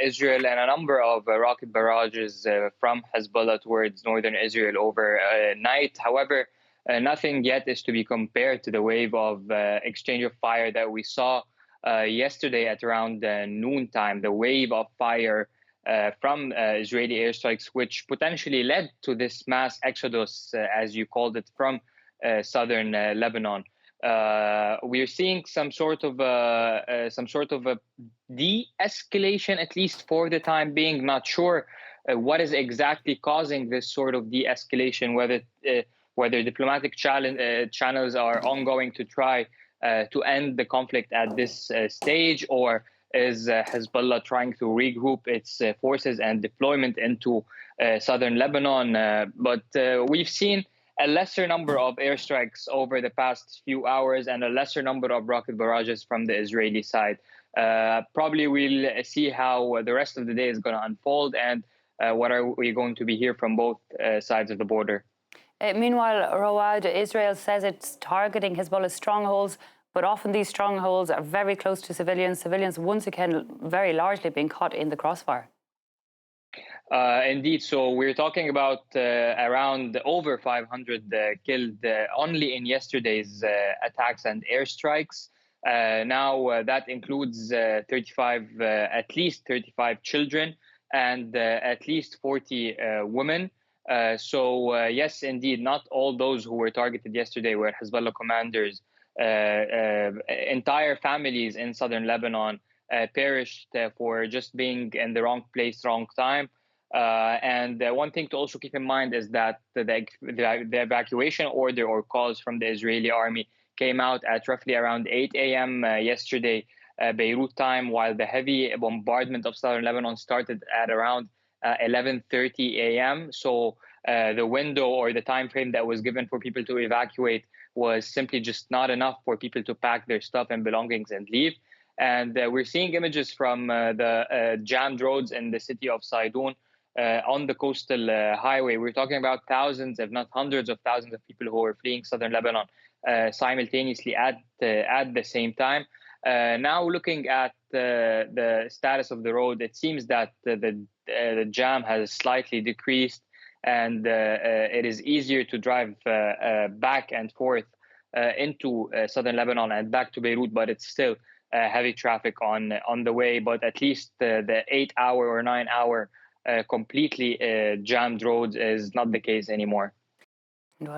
Israel and a number of rocket barrages from Hezbollah towards northern Israel overnight. However, nothing yet is to be compared to the wave of exchange of fire that we saw yesterday at around noontime. The wave of fire from Israeli airstrikes, which potentially led to this mass exodus, as you called it, from southern Lebanon. We're seeing some sort of a de-escalation, at least for the time being. Not sure what is exactly causing this sort of de-escalation, whether diplomatic channels are ongoing to try to end the conflict at this stage, or is Hezbollah trying to regroup its forces and deployment into southern Lebanon. But we've seen a lesser number of airstrikes over the past few hours and a lesser number of rocket barrages from the Israeli side. Probably we'll see how the rest of the day is going to unfold, and what are we going to be here from both sides of the border. Meanwhile, Rawad, Israel says it's targeting Hezbollah's strongholds, but often these strongholds are very close to civilians. Civilians, once again, very largely being caught in the crossfire. Indeed. So we're talking about around over 500 killed only in yesterday's attacks and airstrikes. Now that includes at least 35 children and at least 40 women. So yes, indeed, not all those who were targeted yesterday were Hezbollah commanders. Entire families in southern Lebanon perished for just being in the wrong place, wrong time. And one thing to also keep in mind is that the evacuation order or calls from the Israeli army came out at roughly around 8 a.m. Yesterday, Beirut time, while the heavy bombardment of southern Lebanon started at around 11:30 a.m. So the window or the time frame that was given for people to evacuate was simply just not enough for people to pack their stuff and belongings and leave. And we're seeing images from the jammed roads in the city of Sidon. On the coastal highway. We're talking about thousands, if not hundreds of thousands of people who are fleeing southern Lebanon simultaneously at the same time. Now looking at the status of the road, it seems that the jam has slightly decreased, and it is easier to drive back and forth into southern Lebanon and back to Beirut, but it's still heavy traffic on the way. But at least the 8-hour or 9-hour completely jammed roads is not the case anymore. Well,